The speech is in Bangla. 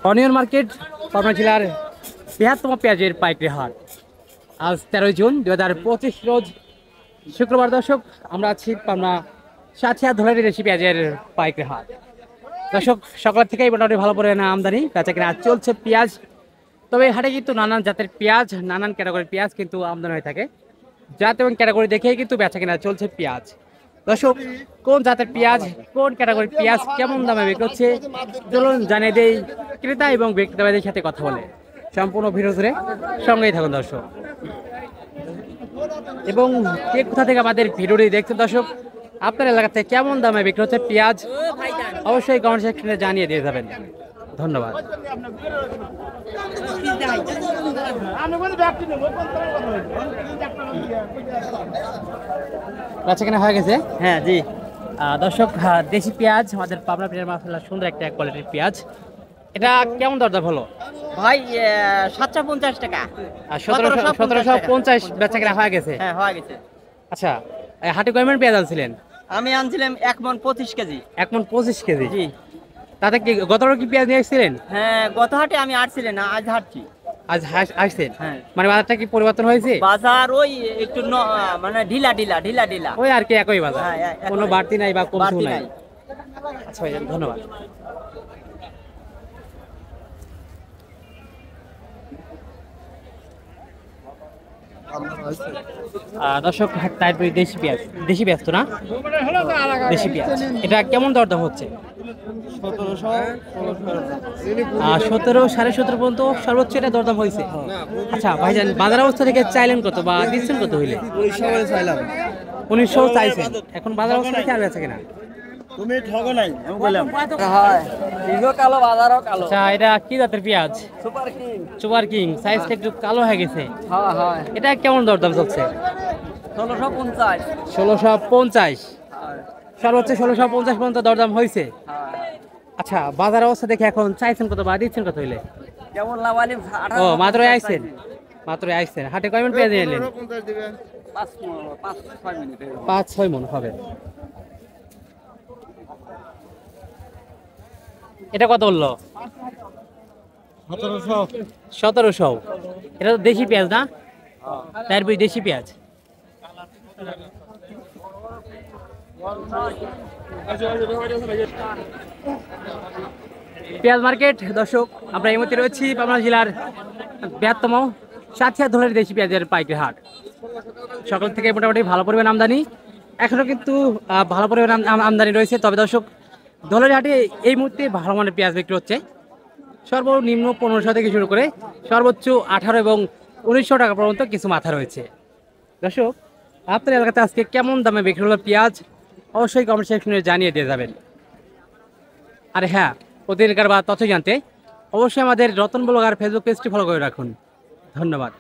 অনিয়ন মার্কেট পাবনা জেলার বৃহত্তম পেঁয়াজের পাইকারি হাট। আজ 13 জুন 2025 রোজ শুক্রবার। দর্শক, আমরা আছি পাবনা সাথিয়া ধুলাইড়ি দেশি পেঁয়াজের পাইকারি হাট। দর্শক, সকাল থেকেই মোটামুটি ভালো পরিমাণে আমদানি বেচা কিনা চলছে পেঁয়াজ। তবে এই হাটে কিন্তু নানান জাতের পেঁয়াজ, নানান ক্যাটাগরির পেঁয়াজ কিন্তু আমদানি হয়ে থাকে। জাত এবং ক্যাটাগরি দেখেই কিন্তু বেচা কিনা চলছে পেঁয়াজ। দর্শক, কোন জাতের পেঁয়াজ, কোন ক্যাটাগরির পেঁয়াজ কেমন দামে বিক্রি হচ্ছে চলুন জানিয়ে দেই ক্রেতা এবং বিক্রেতাদের সাথে কথা বলে। সম্পূর্ণ ভিডিও ধরে সঙ্গেই থাকুন দর্শক। এবং কে কোথা থেকে আমাদের ভিডিওটি দেখছেন দর্শক, আপনার এলাকাতে কেমন দামে বিক্রি হচ্ছে পেঁয়াজ অবশ্যই কমেন্ট সেকশনে জানিয়ে দিয়ে যাবেন। ধন্যবাদ। আচ্ছা, কেনা হয়ে গেছে? হ্যাঁ জি। দর্শক, দেশি পেঁয়াজ আমাদের পাবনা পেঁয়াজ মাসাল্লাহ সুন্দর একটা কোয়ালিটির পেঁয়াজ। এটা কেমন দরদাম হলো ভাই 750 টাকা। 1750 বেচা কেনা হয়ে গেছে। হ্যাঁ হয়ে গেছে। আচ্ছা, হাটে কয় মণ পেঁয়াজ আনছিলেন? আমি আনছিলাম 1 মণ 25 কেজি। 1 মণ 25 কেজি? জি। তাতে কি গতবার কি পেঁয়াজ নিয়ে এসেছিলেন? হ্যাঁ, গত হাটে আমি আসছিলাম না, আজ হাঁটছি। আজ আসছেন? হ্যাঁ। মানে বাজারটা কি পরিবর্তন হয়েছে? বাজার ওই একটু মানে ঢিলা ঢিলা। ওই আর কি একই বাজার, হ্যাঁ, একই। কোনো বাড়তি নাই বা কমতি বাড়তি নাই। নাই। আচ্ছা ভাইজান, ধন্যবাদ। দর্শক, তারপরে দেশি পেঁয়াজ তো না? দেশি পেঁয়াজ এটা কেমন দরদাম হচ্ছে? 17, 17.5 পর্যন্ত সর্বোচ্চ এটা দরদাম হয়েছে। আচ্ছা ভাইজান, বাজার অবস্থা থেকে চাইলেন কত বা দিচ্ছেন কত হইলে? 1900 চাইছেন। এখন বাজার অবস্থা দেখে আর আছে কিনা? তুমি ঠগো নাই আমি বললাম। হয় দিগো কালো বাজারও কালো। আচ্ছা, এটা কি জাতের পেঁয়াজ? Super king. সাইজটা একটু কালো হয়ে গেছে। হ্যাঁ হ্যাঁ। এটা কেমন দরদাম চলছে? 1650। 1650 সর্বোচ্চ 1650 পর্যন্ত দরদাম হয়েছে। আচ্ছা, বাজার অবস্থা দেখে এখন চাইছেন কত বা দিচ্ছেন কত হইলে? কেমন লাভালি? ও, মাত্রই আইছেন। হাটে কয় মণ পেঁয়াজ নিলেন? 5-6 মিনিট। 5-6 মণ হবে। এটা কত বললো? 1700। এটা তো দেশি পেঁয়াজ না? তারপরে দেশি পেঁয়াজ। পেঁয়াজ মার্কেট। দর্শক, আমরা এই মুহূর্তে রয়েছি পাবনা জেলার বৃহত্তম সাথিয়া ধুলাইড়ি দেশি পেঁয়াজের পাইকারি হাট। সকাল থেকে মোটামুটি ভালো পরিমাণ আমদানি, এখনো কিন্তু ভালো পরিমাণ আমদানি রয়েছে। তবে দর্শক, ধুলাইড়ি হাটে এই মুহূর্তে ভালো মানের পেঁয়াজ বিক্রি হচ্ছে। সর্বনিম্ন 1500 থেকে শুরু করে সর্বোচ্চ 18 এবং 1900 টাকা পর্যন্ত কিছু মাথা রয়েছে। দর্শক, আপনার এলাকাতে আজকে কেমন দামে বিক্রি হলো পেঁয়াজ অবশ্যই কমেন্ট সেকশনে জানিয়ে দিয়ে যাবেন। আর হ্যাঁ, প্রতিদিনকার বা তথ্য জানতে অবশ্যই আমাদের রতন ব্লগার ফেসবুক পেজটি ফলো করে রাখুন। ধন্যবাদ।